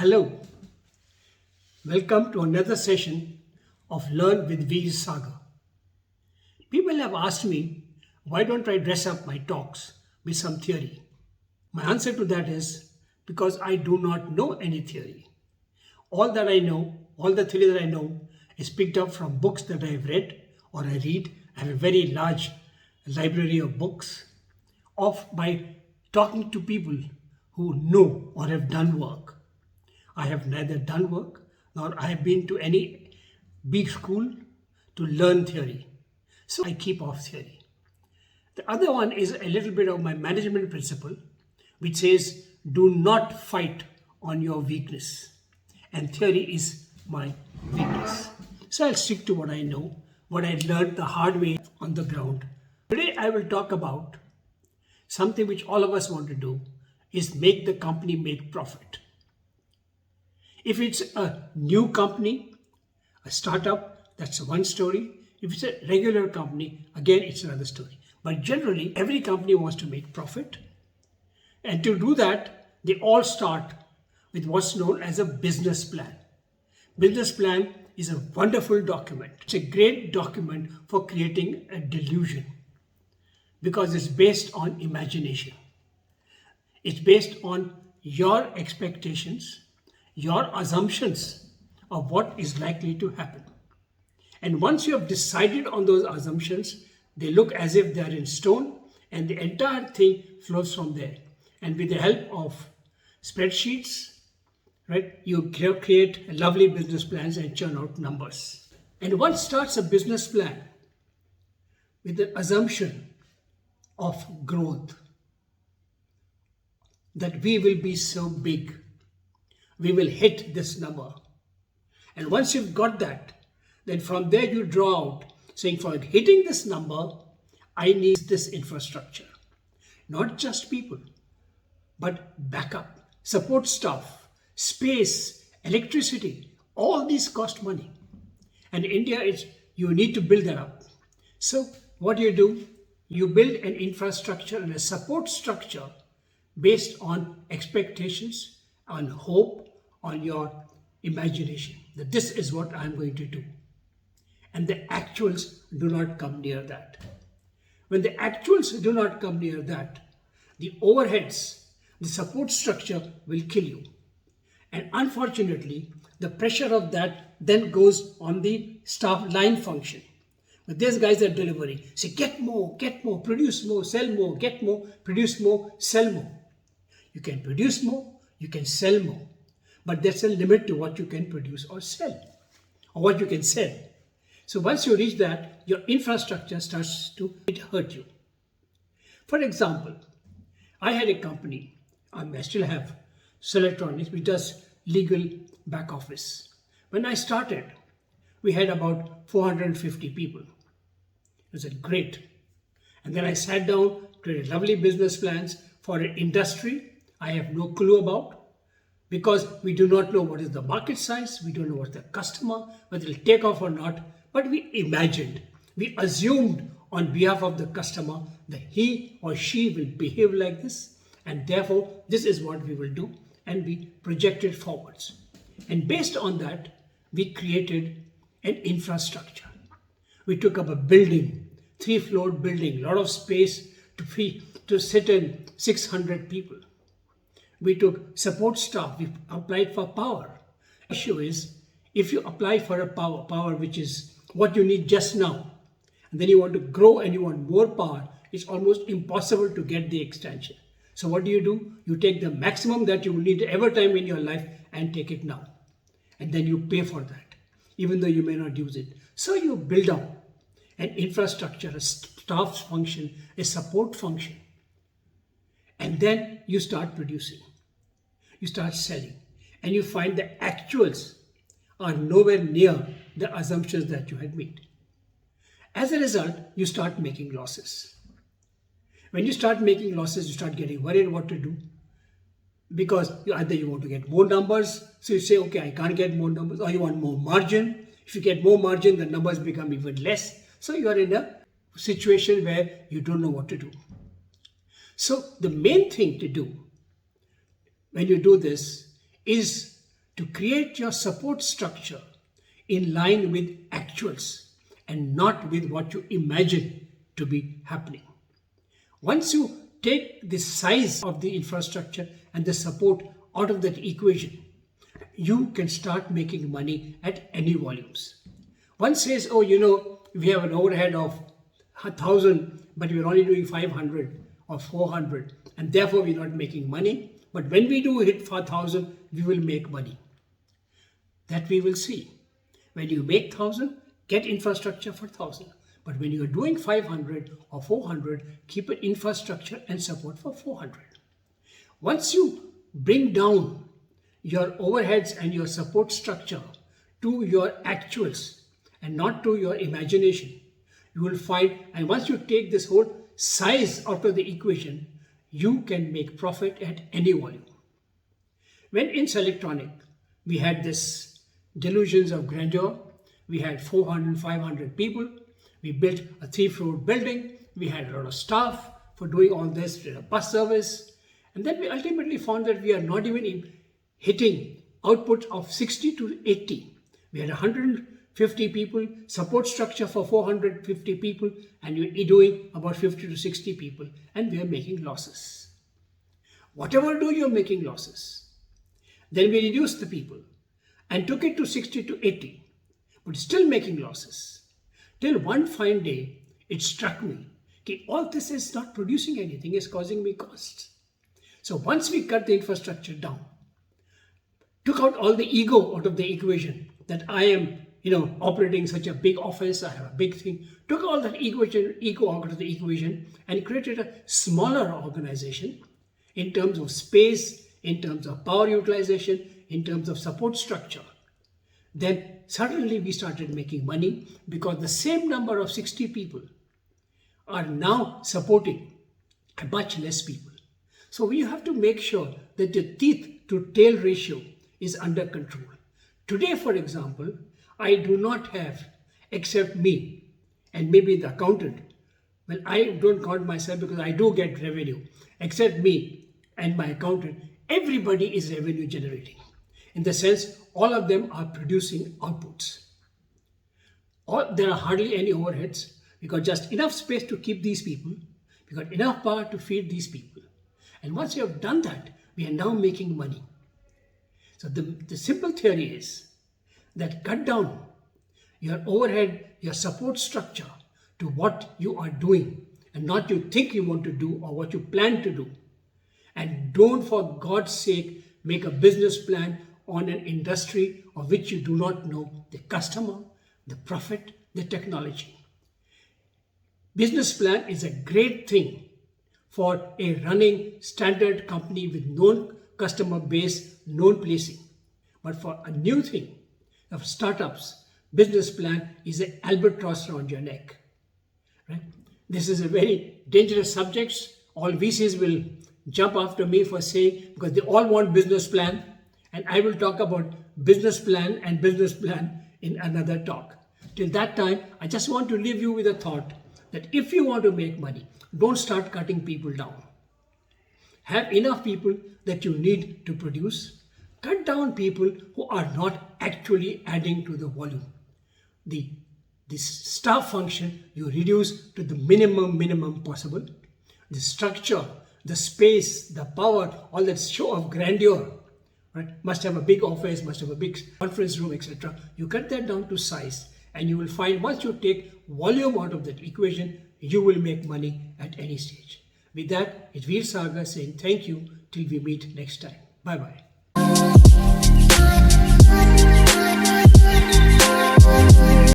Hello, welcome to another session of Learn with Veer Saga. People have asked me, why don't I dress up my talks with some theory? My answer to that is because I do not know any theory. All that I know, all the theory that I know is picked up from books that I have read or I read. I have a very large library of books by talking to people who know or have done work. I have neither done work nor I have been to any big school to learn theory. So I keep off theory. The other one is a little bit of my management principle, which says do not fight on your weakness. And theory is my weakness. So I'll stick to what I know, what I learned the hard way on the ground. Today I will talk about something which all of us want to do is make the company make profit. If it's a new company, a startup, that's one story. If it's a regular company, again, it's another story. But generally, every company wants to make profit. And to do that, they all start with what's known as a business plan. Business plan is a wonderful document. It's a great document for creating a delusion because it's based on imagination. It's based on your expectations, your assumptions of what is likely to happen. And once you have decided on those assumptions, they look as if they are in stone and the entire thing flows from there. And with the help of spreadsheets, right, you create lovely business plans and churn out numbers. And one starts a business plan with the assumption of growth, that we will be so big. We will hit this number. And once you've got that, then from there you draw out saying for hitting this number, I need this infrastructure. Not just people, but backup, support staff, space, electricity, all these cost money. And India you need to build that up. So what do? You build an infrastructure and a support structure based on expectations, on hope, on your imagination, that this is what I'm going to do. And the actuals do not come near that. When the actuals do not come near that, the overheads, the support structure will kill you. And unfortunately, the pressure of that then goes on the staff line function. But these guys are delivering. Say, get more, produce more, sell more, get more, produce more, sell more. You can produce more, you can sell more. But there's a limit to what you can produce or sell, or what you can sell. So once you reach that, your infrastructure starts to hurt you. For example, I had a company, I still have, Selectronics, which does legal back office. When I started, we had about 450 people. It was great. And then I sat down, created lovely business plans for an industry I have no clue about, because we do not know what is the market size, we don't know what's the customer, whether it'll take off or not, but we imagined, we assumed on behalf of the customer that he or she will behave like this, and therefore this is what we will do, and we projected forwards. And based on that, we created an infrastructure. We took up a building, 3-floor building, a lot of space to sit in 600 people. We took support staff, we applied for power. The issue is, if you apply for a power which is what you need just now, and then you want to grow and you want more power, it's almost impossible to get the extension. So what do? You take the maximum that you will need ever time in your life and take it now. And then you pay for that, even though you may not use it. So you build up an infrastructure, a staff function, a support function. And then you start producing. You start selling, and you find the actuals are nowhere near the assumptions that you had made. As a result, you start making losses. When you start making losses, you start getting worried what to do, because either you want to get more numbers, so you say, okay, I can't get more numbers, or you want more margin. If you get more margin, the numbers become even less. So you are in a situation where you don't know what to do. So the main thing to do when you do this is to create your support structure in line with actuals and not with what you imagine to be happening. Once you take the size of the infrastructure and the support out of that equation, you can start making money at any volumes. One says, oh, we have an overhead of 1,000, but we're only doing 500 or 400, and therefore we're not making money. But when we do hit 4,000, we will make money. That we will see. When you make 1,000, get infrastructure for 1,000. But when you're doing 500 or 400, keep an infrastructure and support for 400. Once you bring down your overheads and your support structure to your actuals and not to your imagination, you will find, and once you take this whole size out of the equation, you can make profit at any volume. When in Selectronic, we had this delusions of grandeur. We had 400, 500 people. We built a 3-floor building. We had a lot of staff for doing all this, did a bus service. And then we ultimately found that we are not even hitting output of 60 to 80. We had 150 people, support structure for 450 people, and you're doing about 50 to 60 people, and we are making losses. Whatever do, you're making losses. Then we reduced the people and took it to 60 to 80, but still making losses. Till one fine day, it struck me, okay, all this is not producing anything, it's causing me costs. So once we cut the infrastructure down, took out all the ego out of the equation, that I am, operating such a big office, I have a big thing, took all that ego out of the equation and created a smaller organization in terms of space, in terms of power utilization, in terms of support structure. Then suddenly we started making money because the same number of 60 people are now supporting much less people. So we have to make sure that the teeth to tail ratio is under control. Today, for example, I do not have, except me and maybe the accountant. Well, I don't count myself because I do get revenue. Except me and my accountant, everybody is revenue generating. In the sense, all of them are producing outputs. There are hardly any overheads. We got just enough space to keep these people. We got enough power to feed these people. And once you have done that, we are now making money. So the simple theory is that cut down your overhead, your support structure to what you are doing and not you think you want to do or what you plan to do. And don't, for God's sake, make a business plan on an industry of which you do not know the customer, the profit, the technology. Business plan is a great thing for a running standard company with known customer base, known placing. But for a new thing of startups, business plan is an albatross around your neck. Right? This is a very dangerous subject. All VCs will jump after me for saying, because they all want business plan, and I will talk about business plan and business plan in another talk. Till that time, I just want to leave you with a thought that if you want to make money, don't start cutting people down. Have enough people that you need to produce. Cut down people who are not actually adding to the volume. The staff function you reduce to the minimum possible. The structure, the space, the power, all that show of grandeur, right? Must have a big office, must have a big conference room, etc. You cut that down to size, and you will find once you take volume out of that equation, you will make money at any stage. With that, it's Veer Sagar saying thank you till we meet next time. Bye-bye.